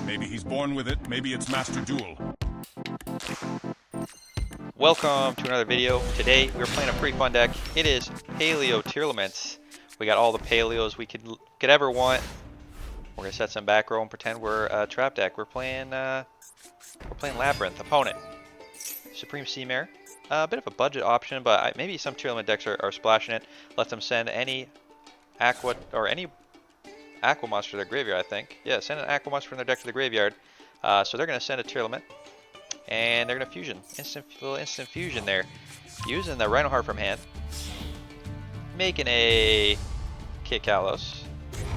Maybe he's born with it, maybe it's Masterduel. Welcome to another video. Today we're playing a pretty fun deck. It is Paleo Tearlaments. We got all the Paleos we could ever want. We're gonna set some back row and pretend we're a trap deck. We're playing Labyrinth. Opponent, Supreme Sea Mare. A bit of a budget option, but maybe some Tearlament decks are splashing it. Let them send any Aqua monster to their graveyard, I think. Yeah, send an Aqua monster from their deck to the graveyard. So they're gonna send a Tearlament, and they're gonna fusion. Little instant fusion there, using the Rhino Heart from hand, making a Kit Kalos.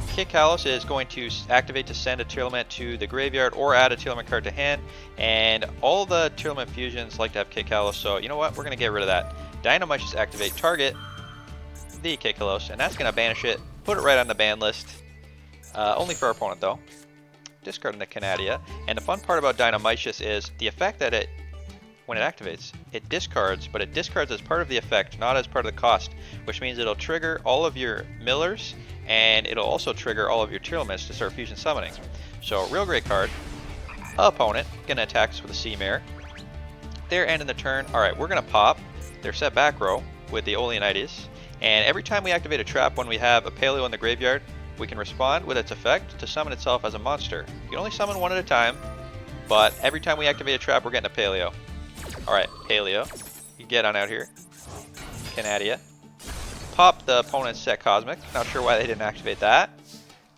Kit Kalos is going to activate to send a Tearlament to the graveyard or add a Tearlament card to hand, and all the Tearlament fusions like to have Kit Kalos, so you know what, we're going to get rid of that. Dynamite just activate, target the Kit Kalos, and that's going to banish it, put it right on the ban list. Only for our opponent though. Discarding the Canadia, and the fun part about Dynamicious is the effect that when it activates, it discards, but it discards as part of the effect, not as part of the cost, which means it'll trigger all of your millers, and it'll also trigger all of your Tearlaments to start fusion summoning. So, real great card. Opponent gonna attack us with a Sea Mare. They're ending the turn. Alright, we're gonna pop their set back row with the Oleanites, and every time we activate a trap when we have a Paleo in the graveyard, we can respond with its effect to summon itself as a monster. You can only summon one at a time, but every time we activate a trap, we're getting a Paleo. Alright, Paleo. You get on out here. Canadia. Pop the opponent's set Cosmic. Not sure why they didn't activate that.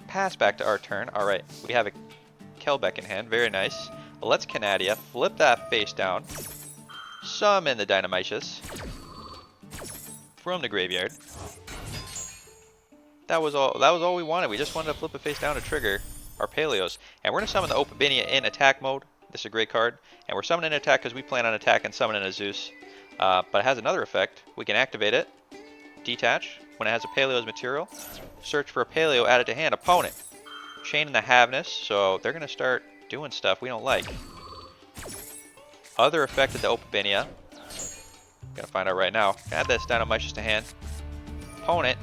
Pass back to our turn. Alright, we have a Kelbeck in hand. Very nice. Let's Canadia. Flip that face down. Summon the Dynamicious from the graveyard. That was all we wanted. We just wanted to flip it face down to trigger our Paleos. And we're going to summon the Opabinia in attack mode. This is a great card. And we're summoning an attack because we plan on attack and summoning a Zeus. But it has another effect. We can activate it. Detach. When it has a Paleo's material. Search for a Paleo added to hand. Opponent. Chain in the Havness. So they're going to start doing stuff we don't like. Other effect of the Opabinia. Gonna find out right now. Add this Dynamicious to hand. Opponent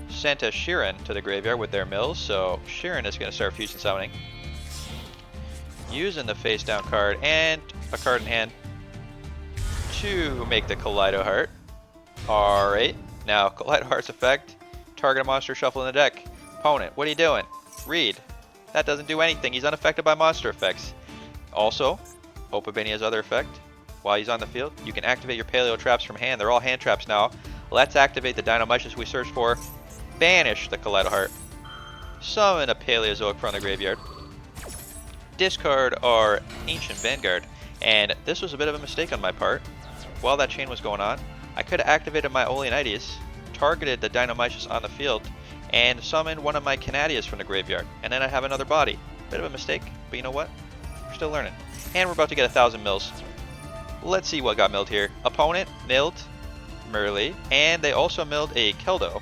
sent a Sheeran to the graveyard with their mills, so Sheeran is going to start fusion summoning. Using the face down card and a card in hand to make the Kaleido Heart. Alright, now Kaleido Heart's effect, target a monster, shuffle in the deck. Opponent, what are you doing? Read. That doesn't do anything, he's unaffected by monster effects. Also, Opabinia's other effect, while he's on the field, you can activate your Paleo traps from hand. They're all hand traps now. Let's activate the Dynamicious we searched for. Banish the Kaleido Heart. Summon a Paleozoic from the graveyard. Discard our Ancient Vanguard. And this was a bit of a mistake on my part. While that chain was going on, I could have activated my Oleanites, targeted the Dynamicious on the field, and summoned one of my Canadias from the graveyard. And then I'd have another body. Bit of a mistake, but you know what? We're still learning. And we're about to get 1,000 mills. Let's see what got milled here. Opponent milled Merly, and they also milled a Keldo.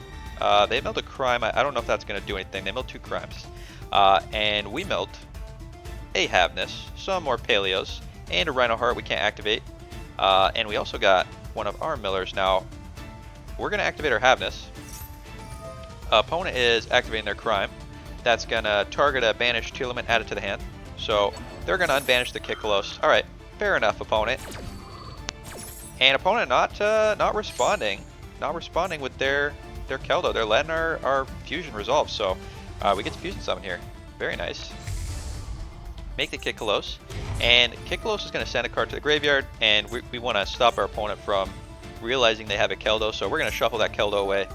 They milled a Crime. I don't know if that's going to do anything. They milled 2 Crimes. And we milled a Havness, some more Paleos, and a Rhino Heart we can't activate. And we also got one of our millers. Now, we're going to activate our Havness. Opponent is activating their Crime. That's going to target a banished Tearlament added to the hand. So, they're going to unbanish the Kit Kalos. Alright, fair enough, opponent. And opponent not responding. Not responding with their Keldo. They're letting our fusion resolve, so we get to fusion summon here. Very nice. Make the Kit Kalos, and Kit Kalos is going to send a card to the graveyard, and we want to stop our opponent from realizing they have a Keldo, so we're going to shuffle that Keldo away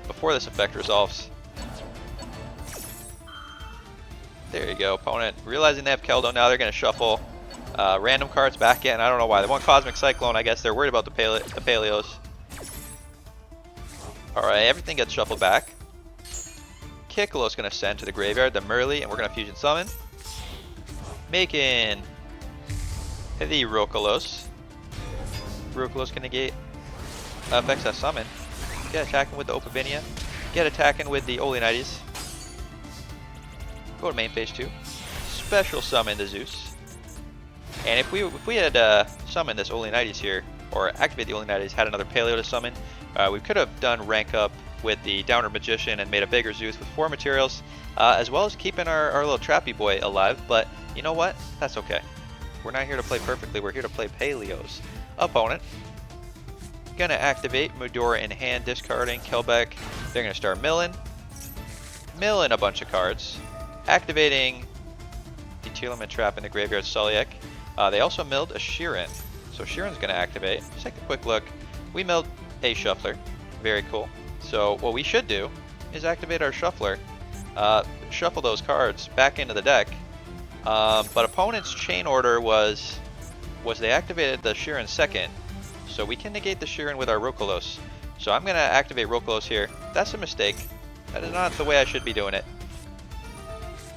before this effect resolves. There you go, opponent. Realizing they have Keldo now, they're going to shuffle random cards back in. I don't know why. They want Cosmic Cyclone, I guess they're worried about the Paleos. Alright, everything gets shuffled back. Kit Kalos is going to send to the graveyard the Merly, and we're going to fusion summon. Making the Rokalos. Rokalos can negate effects that summon. Get attacking with the Opabinia. Get attacking with the Oleanites. Go to main phase 2. Special summon the Zeus. And if we had summoned this Oleanites here, or activate the Oleanites, had another Paleo to summon, we could have done rank up with the Downer Magician and made a bigger Zeus with 4 materials, as well as keeping our little trappy boy alive. But you know what? That's okay. We're not here to play perfectly. We're here to play Paleo's opponent. Gonna activate Mudora in hand, discarding Kelbeck. They're gonna start milling a bunch of cards, activating the Tearlament trap in the graveyard Sulliek. They also milled a Sheeran, so Sheeran's gonna activate. Just take a quick look. We milled a Shuffler, very cool. So what we should do is activate our Shuffler, shuffle those cards back into the deck. But opponent's chain order was they activated the Sheeran second, so we can negate the Sheeran with our Rokolos. So I'm gonna activate Rokolos here. That's a mistake. That is not the way I should be doing it.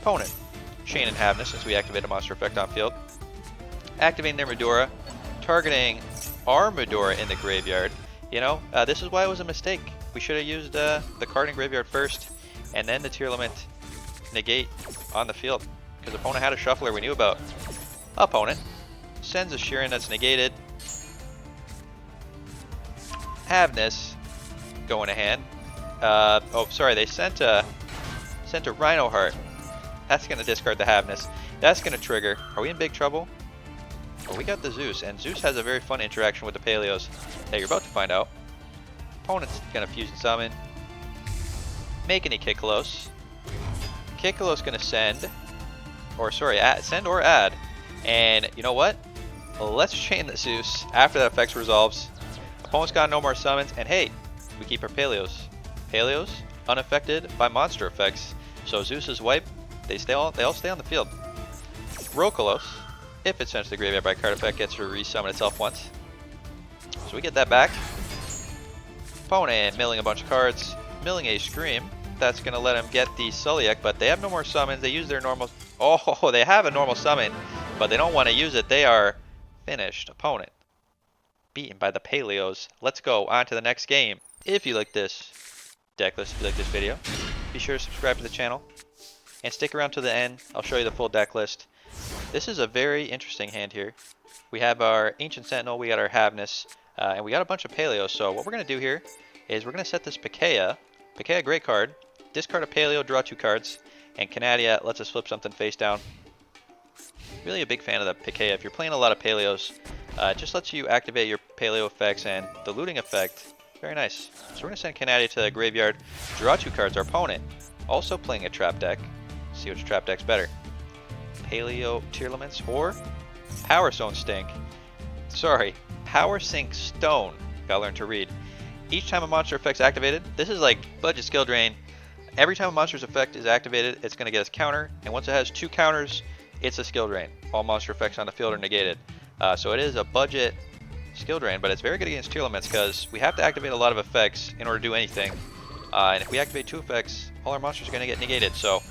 Opponent, chain and Havness, since we activate a monster effect on field. Activating their Mudora, targeting our Mudora in the graveyard. You know, this is why it was a mistake. We should have used the card in graveyard first, and then the Tearlament negate on the field, because opponent had a Shuffler we knew about. Opponent sends a Sheeran that's negated. Havness going to hand. Oh, sorry, they sent a Rhino Heart. That's gonna discard the Havness. That's gonna trigger. Are we in big trouble? Well, we got the Zeus, and Zeus has a very fun interaction with the Paleos that you're about to find out. Opponent's gonna fusion summon, making a Kiklos. Kiklos gonna send, or sorry, send or add. And you know what? Let's chain the Zeus after that effect resolves. Opponent's got no more summons, and hey, we keep our Paleos. Paleos unaffected by monster effects, so Zeus's wipe. They all stay on the field. Rokolos, if it's sent to the graveyard by card effect, gets to resummon itself once. So we get that back. Opponent milling a bunch of cards, milling a Scream. That's gonna let him get the Sulliek, but they have no more summons. They use their normal. Oh, they have a normal summon, but they don't want to use it. They are finished. Opponent beaten by the Paleos. Let's go on to the next game. If you like this Decklist, if you like this video, be sure to subscribe to the channel and stick around to the end. I'll show you the full deck list. This is a very interesting hand here. We have our Ancient Sentinel, we got our Havness, and we got a bunch of Paleos. So what we're going to do here is we're going to set this Pikaia, great card, discard a Paleo, draw 2 cards, and Canadia lets us flip something face down. Really a big fan of the Pikaia. If you're playing a lot of Paleos, it just lets you activate your Paleo effects and the looting effect. Very nice. So we're going to send Canadia to the graveyard, draw 2 cards. Our opponent also playing a trap deck. See which trap deck's better. Paleo Tearlaments or Power Stone Stink. Sorry, Power Sink Stone. Gotta learn to read. Each time a monster effect's activated, this is like budget skill drain. Every time a monster's effect is activated, it's going to get its counter, and once it has 2 counters, it's a skill drain. All monster effects on the field are negated. So it is a budget skill drain, but it's very good against Tearlaments because we have to activate a lot of effects in order to do anything. And if we activate 2 effects, all our monsters are going to get negated. So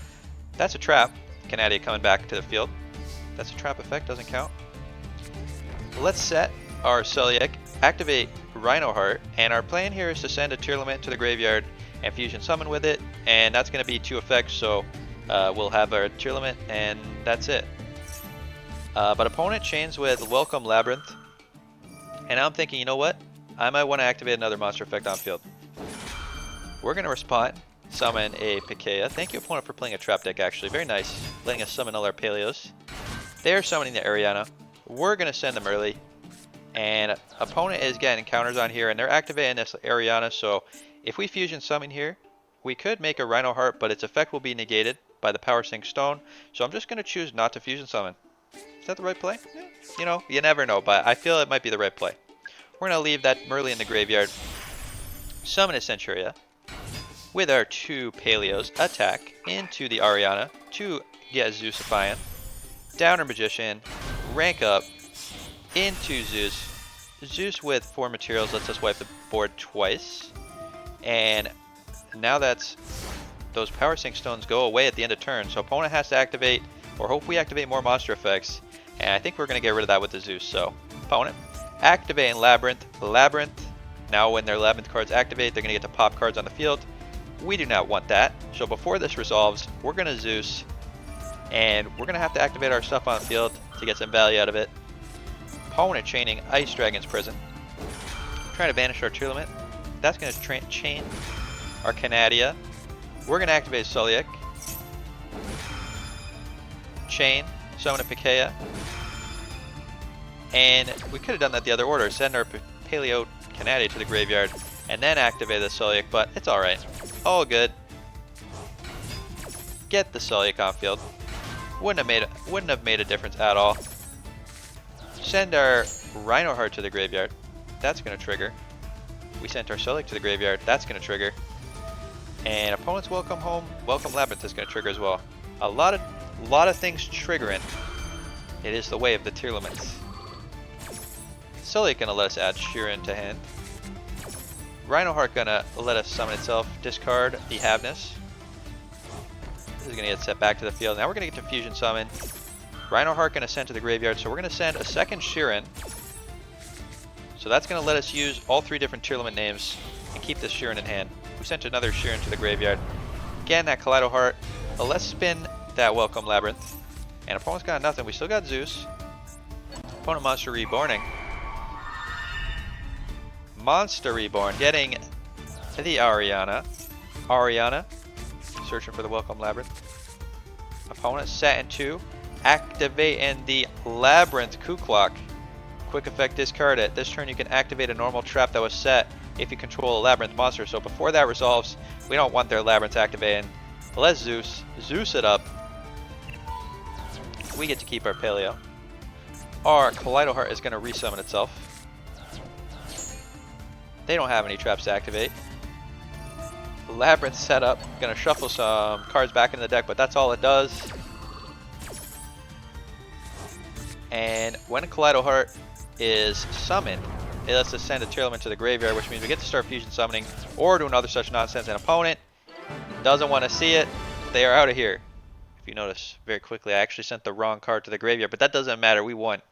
that's a trap. Canadia coming back to the field. That's a trap effect, doesn't count. Let's set our Sulliek, activate Rhino Heart, and our plan here is to send a Tearlament to the graveyard and fusion summon with it, and that's going to be 2 effects, so we'll have our Tearlament, and that's it. But opponent chains with Welcome Labyrinth, and I'm thinking, you know what? I might want to activate another monster effect on field. We're going to respond, summon a Pikaia. Thank you, opponent, for playing a trap deck, actually. Very nice, letting us summon all our Paleos. They're summoning the Ariana. We're going to send them early, and opponent is getting counters on here, and they're activating this Ariana, so if we fusion summon here, we could make a Rhino Heart, but its effect will be negated by the Power Sink Stone, so I'm just going to choose not to fusion summon. Is that the right play? Yeah. You know, you never know, but I feel it might be the right play. We're going to leave that Merly in the graveyard, summon a Centuria, with our 2 Paleos, attack into the Ariana to get Zeusifying, Downer Magician, rank up into Zeus. Zeus with 4 materials lets us wipe the board twice, and now that's those Power Sink Stones go away at the end of turn, so opponent has to activate, or hope we activate more monster effects, and I think we're going to get rid of that with the Zeus. So opponent activating Labyrinth. Now when their Labyrinth cards activate, they're going to get to pop cards on the field. We do not want that, so before this resolves, we're going to Zeus, and we're going to have to activate our stuff on the field to get some value out of it. Opponent chaining Ice Dragon's Prison, trying to banish our Tearlament. That's going to chain our Canadia. We're going to activate Sulliek. Chain, summon a Pikea. And we could have done that the other order. Send our Paleo Canadia to the graveyard and then activate the Sulliek, but it's alright. All good. Get the Sulliek on field. Wouldn't have made a difference at all. Send our Rhinoheart to the graveyard. That's going to trigger. We sent our Sulliek to the graveyard. That's going to trigger. And opponent's Welcome Home, Welcome Labyrinth is going to trigger as well. A lot of things triggering. It is the way of the Tearlaments. Sulliek going to let us add Sheeran to hand. Rhinoheart going to let us summon itself. Discard the Havness. This is going to get set back to the field. Now we're going to get to Fusion Summon. Rhinoheart going to send to the graveyard, so we're going to send a second Sheeran. So that's going to let us use all 3 different Tearlament names and keep this Sheeran in hand. We sent another Sheeran to the graveyard. Again, that Kaleido Heart. But let's spin that Welcome Labyrinth. And opponent's got nothing. We still got Zeus. Opponent Monster Reborning. Monster Reborn getting the Ariana. Searching for the Welcome Labyrinth. Opponent set in 2. Activating the Labyrinth Kuklok. Quick effect, discard it. This turn you can activate a normal trap that was set if you control a Labyrinth monster. So before that resolves, we don't want their Labyrinth activating. Let's Zeus it up. We get to keep our Paleo. Our Kaleido Heart is going to resummon itself. They don't have any traps to activate. Labyrinth setup. Going to shuffle some cards back into the deck, but that's all it does. And when a Kaleido Heart is summoned, it lets us send a Tearlament to the graveyard, which means we get to start fusion summoning or doing other such nonsense. An opponent doesn't want to see it. They are out of here. If you notice very quickly, I actually sent the wrong card to the graveyard, but that doesn't matter. We won.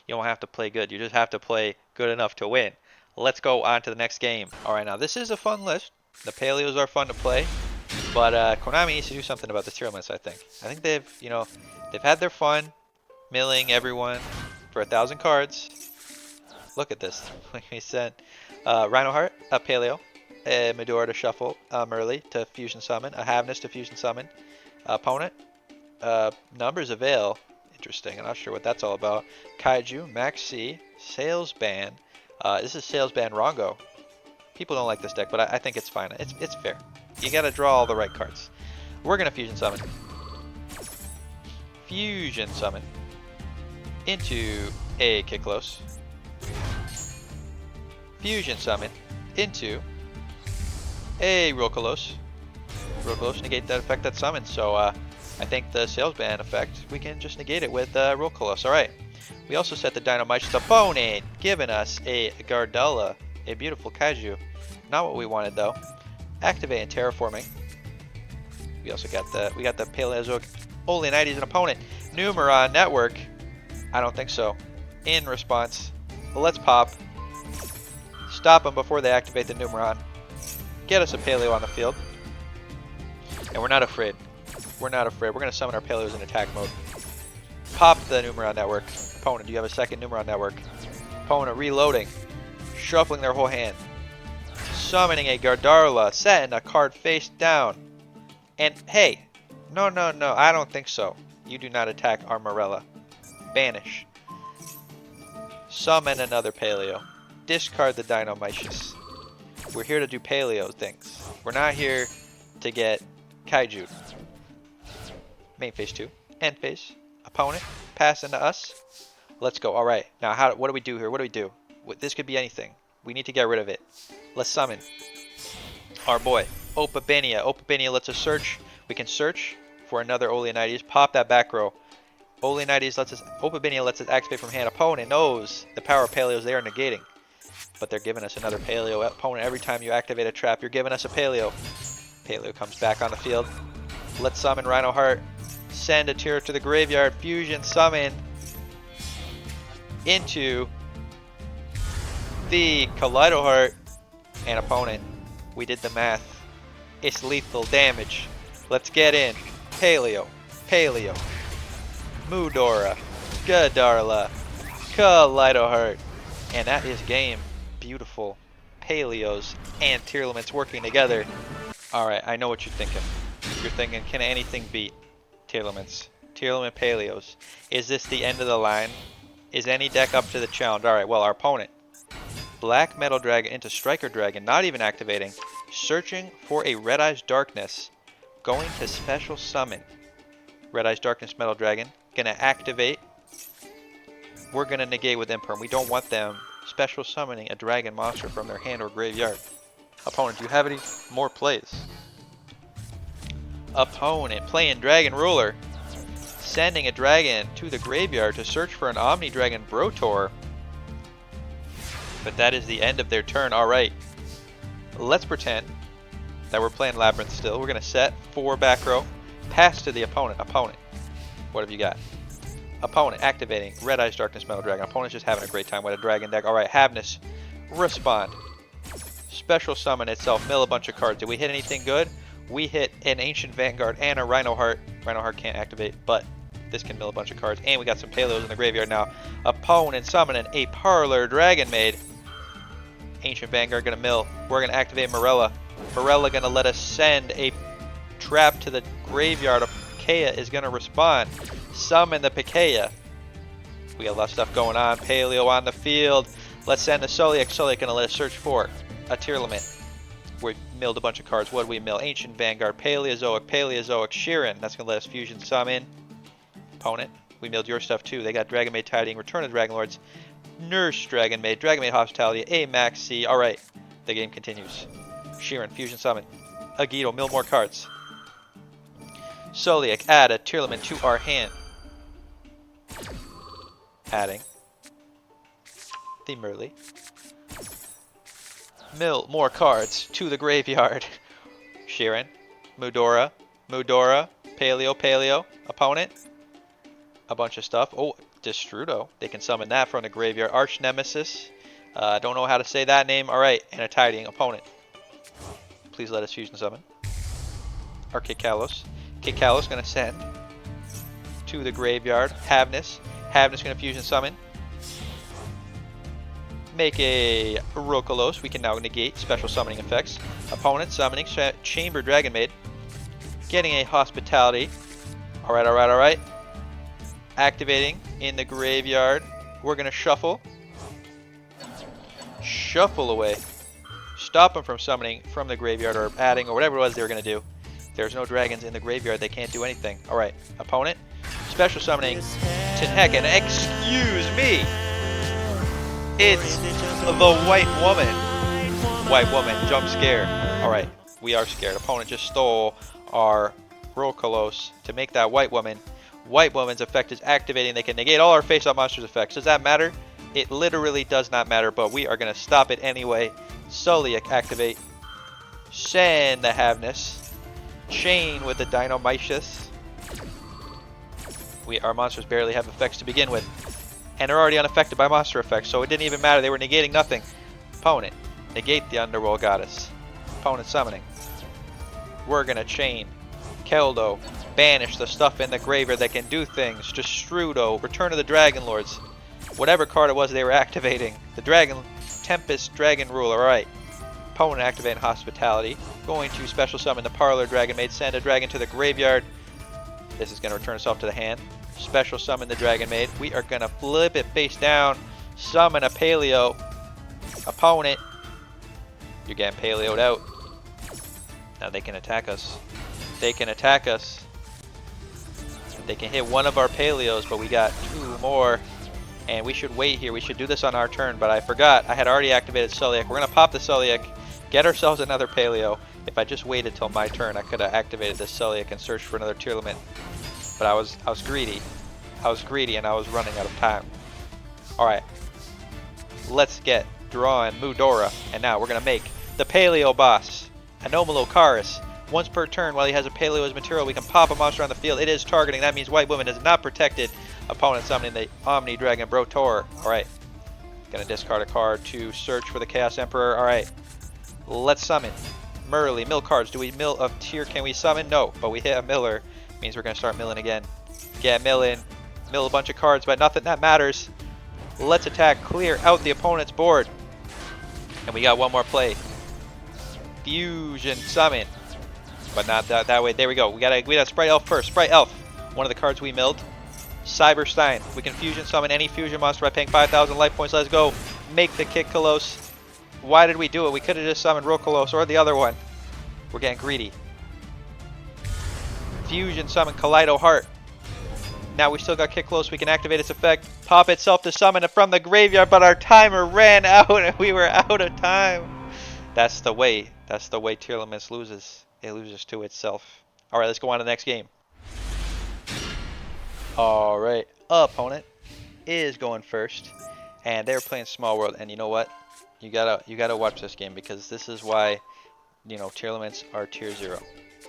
You don't have to play good. You just have to play good enough to win. Let's go on to the next game. All right, now this is a fun list. The Paleos are fun to play, but Konami needs to do something about the Tearlaments. I think they've had their fun milling everyone for 1,000 cards. Look at this. We sent Rhinoheart, a Paleo, a Medora to shuffle, Merly to fusion summon, a Havness to fusion summon, opponent, Numbers Avail. Interesting. I'm not sure what that's all about. Kaiju, Max C, Sales Ban. This is Sales Ban Rongo. People don't like this deck, but I think it's fine. It's fair. You gotta draw all the right cards. We're gonna fusion summon. Fusion summon into a Kiklos. Fusion summon into a Rokolos. Rokolos negate that effect that summons. So I think the Sales Ban effect, we can just negate it with Rokolos. Alright. We also set the Dynamite's opponent, giving us a Gardella, a beautiful Kaiju. Not what we wanted though. Activate and terraforming. We also got the Paleozoic Tearlaments an opponent. Numeron Network. I don't think so. In response, let's pop. Stop them before they activate the Numeron. Get us a Paleo on the field. And we're not afraid. We're not afraid. We're going to summon our Paleos in attack mode. Pop the Numeron Network. Opponent, do you have a second Numeron Network? Opponent reloading. Shuffling their whole hand. Summoning a Gardarla. Setting a card face down. And hey, no, I don't think so. You do not attack Armorella. Banish. Summon another Paleo. Discard the Dynamicious. We're here to do Paleo things. We're not here to get Kaiju. Main phase 2. End phase. Opponent. Pass into us. Let's go. Alright. Now, what do we do here? What do we do? This could be anything. We need to get rid of it. Let's summon our boy, Opabenia. Opabenia lets us search. We can search for another Oleanites. Pop that back row. Opabenia lets us activate from hand. Opponent knows the power of Paleos they are negating. But they're giving us another Paleo. Opponent, every time you activate a trap, you're giving us a Paleo. Paleo comes back on the field. Let's summon Rhinoheart. Send a Tear to the graveyard. Fusion summon into the Kaleido Heart. And opponent, we did the math. It's lethal damage. Let's get in. Paleo. Mudora. Gadarla. Kaleido Heart. And that is game. Beautiful. Paleos and Tearlaments working together. Alright, I know what you're thinking. You're thinking, can anything beat Tearlaments? Tearlament Paleos. Is this the end of the line? Is any deck up to the challenge? Alright, well, our opponent. Black Metal Dragon into Striker Dragon, not even activating. Searching for a Red Eyes Darkness. Going to Special Summon. Red Eyes Darkness Metal Dragon. Gonna activate. We're gonna negate with Imperm. We don't want them special summoning a dragon monster from their hand or graveyard. Opponent, do you have any more plays? Opponent playing Dragon Ruler. Sending a dragon to the graveyard to search for an Omni Dragon Brotor. But that is the end of their turn. Alright. Let's pretend that we're playing Labyrinth still. We're gonna set 4 back row. Pass to the opponent. Opponent. What have you got? Opponent activating Red Eyes Darkness Metal Dragon. Opponent's just having a great time with a dragon deck. Alright, Havness. Respond. Special summon itself. Mill a bunch of cards. Did we hit anything good? We hit an Ancient Vanguard and a Rhino Heart. Rhino Heart can't activate, but this can mill a bunch of cards. And we got some Paleos in the graveyard now. Opponent summoning a Parlor Dragon Maid. Ancient Vanguard gonna mill. We're gonna activate Morella. Morella gonna let us send a trap to the graveyard. Pikaia is gonna respond. Summon the Pikaia. We got a lot of stuff going on. Paleo on the field. Let's send the Soliak. Soliak gonna let us search for a Tearlament. We milled a bunch of cards. What do we mill? Ancient Vanguard, Paleozoic, Sheeran. That's gonna let us fusion summon. Opponent. We milled your stuff too. They got Dragon Maid Tiding, Return of Dragon Lords, Nurse Dragon Maid, Dragon Maid Hospitality, a Maxi. Alright. The game continues. Sheeran, fusion summon. Agito, mill more cards. Soliak, add a Tearlament to our hand. Adding the Merly. Mill more cards to the graveyard. Sheeran, Mudora, Paleo, opponent. A bunch of stuff. Oh, Destrudo. They can summon that from the graveyard. Arch Nemesis. Don't know how to say that name. Alright, and a Tiding opponent. Please let us fusion summon. Our Kalos. Kalos gonna send to the graveyard. Havness. Havness gonna fusion summon. Make a Rokolos. We can now negate special summoning effects. Opponent summoning Chamber Dragon Maid. Getting a Hospitality. Alright. Activating in the graveyard. We're gonna shuffle. Shuffle away. Stop them from summoning from the graveyard or adding or whatever it was they were gonna do. There's no dragons in the graveyard. They can't do anything. Alright. Opponent. Special summoning Tenheken. Excuse me. It's the White Woman. White Woman. Jump scare. Alright. We are scared. Opponent just stole our Rokolos to make that White Woman. White Woman's effect is activating. They can negate all our face-up monsters' effects. Does that matter? It literally does not matter, but we are going to stop it anyway. Soliak activate. Send the Havness. Chain with the Dynamicious. Our monsters barely have effects to begin with. And are already unaffected by monster effects, so it didn't even matter. They were negating nothing. Opponent. Negate the Underworld Goddess. Opponent summoning. We're going to chain. Keldo. Banish the stuff in the graveyard that can do things. Destrudo. Return of the Dragon Lords. Whatever card it was they were activating. The Dragon Tempest Dragon Ruler. Alright. Opponent activating Hospitality. Going to special summon the Parlor Dragon Maid. Send a dragon to the graveyard. This is going to return itself to the hand. Special summon the Dragon Maid. We are going to flip it face down. Summon a Paleo. Opponent. You're getting Paleo'd out. Now they can attack us. They can attack us. They can hit one of our Paleos, but we got 2 more. And we should wait here. We should do this on our turn, but I forgot. I had already activated Soliak. We're going to pop the Soliak. Get ourselves another Paleo. If I just waited till my turn, I could have activated this Soliak and searched for another Tearlament. But I was greedy. I was greedy and I was running out of time. Alright. Let's get drawing Mudora. And now we're going to make the Paleo boss. Anomalocaris. Once per turn, while he has a Paleo as material, we can pop a monster on the field. It is targeting. That means White Woman is not protected. Opponent summoning the Omni Dragon Brotor. Alright. Gonna discard a card to search for the Chaos Emperor. Alright. Let's summon. Merly. Mill cards. Do we mill a tier? Can we summon? No. But we hit a miller. Means we're gonna start milling again. Get milling. Mill a bunch of cards, but nothing that matters. Let's attack. Clear out the opponent's board. And we got one more play. Fusion summon. but not that way. There we go. We got Sprite Elf first. Sprite Elf, one of the cards we milled. Cyberstein. We can fusion summon any fusion monster by paying 5,000 life points. Let's go. Make the kick Kalos. Why did we do it? We could have just summoned Rokolos or the other one. We're getting greedy. Fusion summon Kaleido Heart. Now we still got kick Kalos. We can activate its effect. Pop itself to summon it from the graveyard, but our timer ran out and we were out of time. That's the way. That's the way Tearlaments loses. It loses to itself. Alright, let's go on to the next game. Alright, opponent is going first. And they're playing Small World, and you know what? You gotta watch this game, because this is why, you know, Tearlaments are tier 0.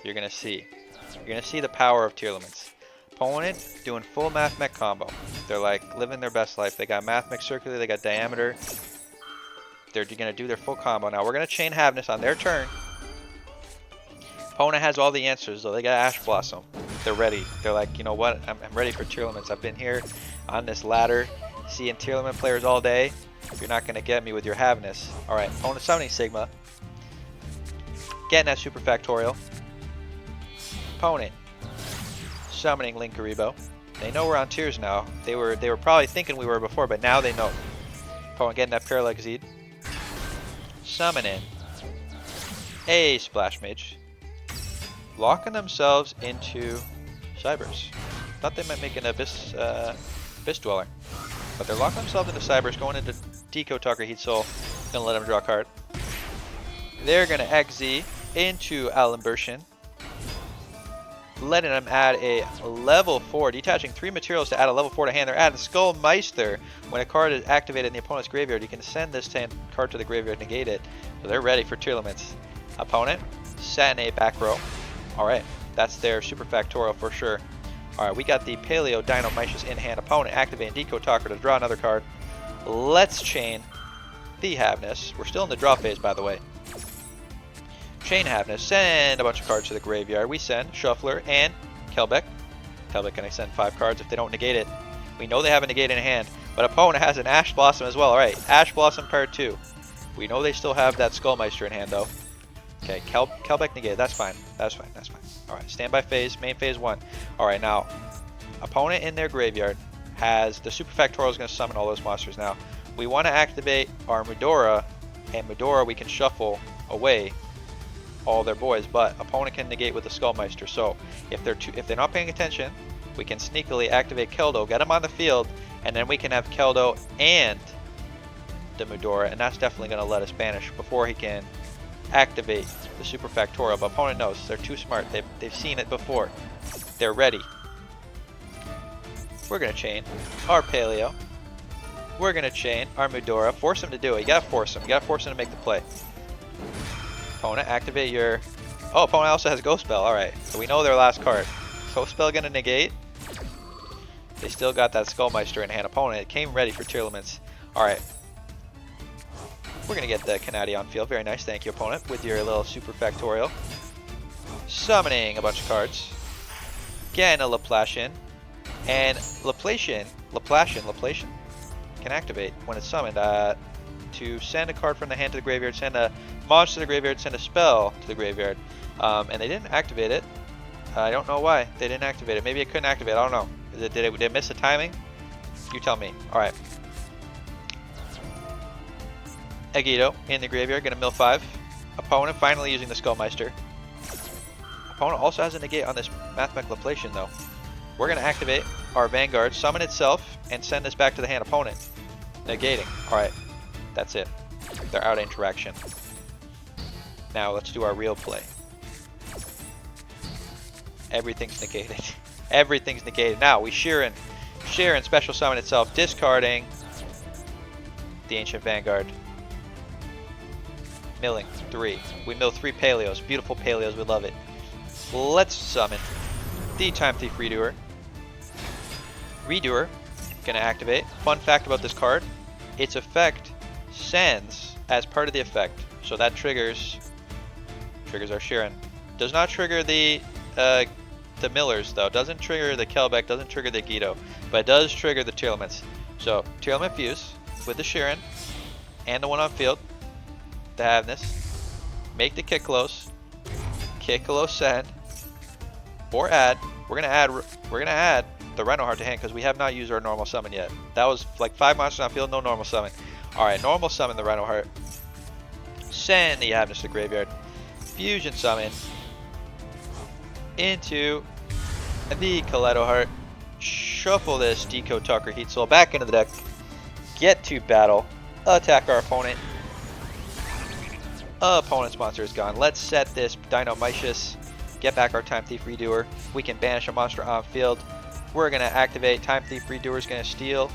You're gonna see the power of Tearlaments. Opponent doing full Math Mech combo. They're like living their best life. They got Math Mech Circular, they got Diameter. They're gonna do their full combo. Now we're gonna chain Havness on their turn. Opponent has all the answers though. They got Ash Blossom. They're ready. They're like, you know what? I'm ready for Tearlaments. I've been here on this ladder, seeing Tearlament players all day. You're not gonna get me with your Havness. All right, opponent summoning Sigma. Getting that Super Factorial. Opponent summoning Linkuriboh. They know we're on tiers now. They were probably thinking we were before, but now they know. Opponent getting that Paralyxid. Summoning a Splash Mage. Locking themselves into Cybers. Thought they might make an Abyss Dweller. But they're locking themselves into Cybers, going into Deco Talker Heat Soul. Gonna let them draw a card. They're gonna XZ into Alimbertion. Letting them add a level 4, detaching 3 materials to add a level 4 to hand. They're adding Skullmeister. When a card is activated in the opponent's graveyard, you can send this card to the graveyard, negate it. So they're ready for Tearlaments. Opponent, setting a back row. Alright, that's their Super Factorial for sure. Alright, we got the Paleo Dino-Mices in hand. Opponent activating Deco Talker to draw another card. Let's chain the Havness. We're still in the draw phase, by the way. Chain Havness, send a bunch of cards to the graveyard. We send Shuffler and Kelbeck. Kelbeck can extend 5 cards if they don't negate it. We know they have a negate in hand, but opponent has an Ash Blossom as well. Alright, Ash Blossom Part 2. We know they still have that Skullmeister in hand though. Okay, Kelbeck negated. That's fine. That's fine. That's fine. Alright, standby phase, main phase 1. Alright, now, opponent in their graveyard has the Super Factorial is going to summon all those monsters. Now, we want to activate our Mudora, and Mudora we can shuffle away all their boys, but opponent can negate with the Skullmeister. So, if they're not paying attention, we can sneakily activate Keldo, get him on the field, and then we can have Keldo and the Mudora, and that's definitely going to let us banish before he can activate the Super Factorial. But opponent knows they're too smart. They've seen it before. They're ready. We're gonna chain our Paleo. We're gonna chain our Mudora. Force him to do it. You gotta force him. You gotta force him to make the play. Opponent, activate your. Oh, opponent also has Ghost Spell. All right. So we know their last card. Ghost Spell gonna negate. They still got that Skullmeister in hand. Opponent came ready for Tearlaments. All right. We're going to get the Kanadi on field. Very nice. Thank you, opponent, with your little Super Factorial. Summoning a bunch of cards. Getting a Laplacian. And Laplacian can activate when it's summoned to send a card from the hand to the graveyard, send a monster to the graveyard, send a spell to the graveyard. And they didn't activate it. I don't know why they didn't activate it. Maybe it couldn't activate. I don't know. Did it miss the timing? You tell me. All right. Yugioh in the graveyard, gonna mill 5. Opponent finally using the Skullmeister. Opponent also has a negate on this Math Mech Laplacian though. We're gonna activate our Vanguard, summon itself, and send this back to the hand. Opponent negating. Alright, that's it. They're out of interaction. Now let's do our real play. Everything's negated. Everything's negated. Now we Sheeran special summon itself, discarding the Ancient Vanguard. Milling 3. We mill 3 Paleos. Beautiful Paleos. We love it. Let's summon the Time Thief Redoer. Redoer gonna activate. Fun fact about this card: its effect sends as part of the effect, so that triggers our Sheeran. Does not trigger the Millers though. Doesn't trigger the Kelbeck. Doesn't trigger the Yugioh, but it does trigger the Tearlaments. So Tearlament Fuse with the Sheeran and the one on field. To have this, make the kick close, Kikalo send, or add. We're gonna add the Rhino Heart to hand because we have not used our normal summon yet. That was like 5 monsters on field, no normal summon. Alright, normal summon the Rhino Heart. Send the Abness to the graveyard. Fusion summon into the Kaleido Heart. Shuffle this Decode Tucker Heat Soul back into the deck. Get to battle. Attack our opponent. Opponent's monster is gone. Let's set this Dynamicious. Get back our Time Thief Redoer. We can banish a monster on field. We're going to activate Time Thief Redoer is going to steal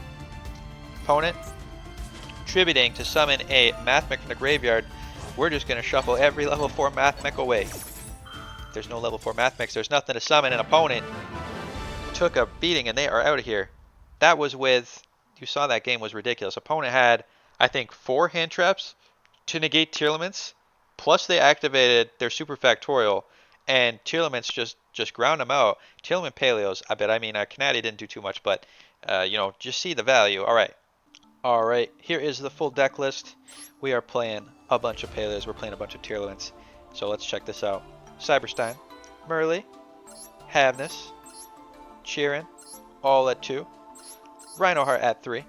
opponent. Tributing to summon a Mathmech from the graveyard. We're just going to shuffle every level 4 Mathmech away. If there's no level 4 Mathmechs, there's nothing to summon. An opponent took a beating and they are out of here. That was with, you saw that game was ridiculous. Opponent had, I think, 4 hand traps to negate Tearlaments. Plus they activated their Super Factorial. And Tearlaments just ground them out. Tearlament Paleos, Konami didn't do too much, but, just see the value. Alright, here is the full deck list. We are playing a bunch of Paleos. We're playing a bunch of Tearlaments. So let's check this out. Cyberstein, Merly, Havness, Chirin, all at 2. Rhino Heart at 3.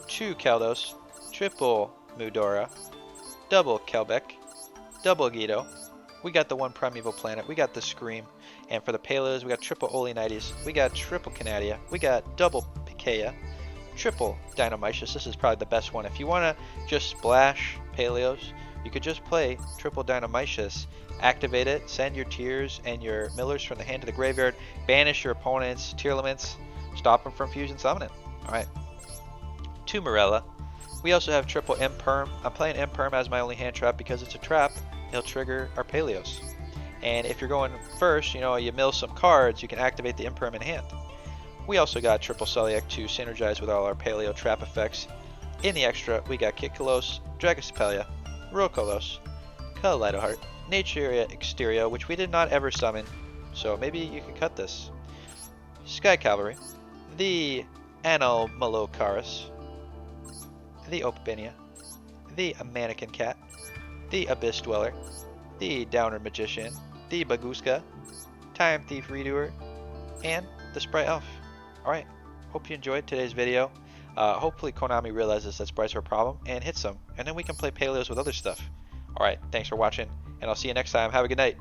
2 Keldos, triple Mudora, double Kelbeck, double Guido. We got the 1 Primeval Planet. We got the Scream. And for the Paleos, we got triple Oleanites. We got triple Canadia. We got double Pikaia. Triple Dynamicious. This is probably the best one. If you want to just splash Paleos, you could just play triple Dynamicious. Activate it, send your Tears and your Millers from the hand to the graveyard. Banish your opponent's Tearlaments. Stop them from fusion summoning. Alright. 2 Morella. We also have triple Imperm. I'm playing Imperm as my only hand trap because it's a trap. It'll trigger our Paleos. And if you're going first, you mill some cards, you can activate the Imperm in hand. We also got triple Celiac to synergize with all our Paleo trap effects. In the extra, we got Kikkalos, Dragosepelia, Rokolos, Kaleido Heart, Naturia Exterio, which we did not ever summon, so maybe you can cut this. Sky Cavalry, the Anomalocaris, the Opabinia, the Mannequin Cat, the Abyss Dweller, the Downer Magician, the Baguska, Time Thief Redoer, and the Sprite Elf. Alright, hope you enjoyed today's video. Hopefully Konami realizes that sprites are a problem and hits them, and then we can play Paleos with other stuff. Alright, thanks for watching, and I'll see you next time. Have a good night.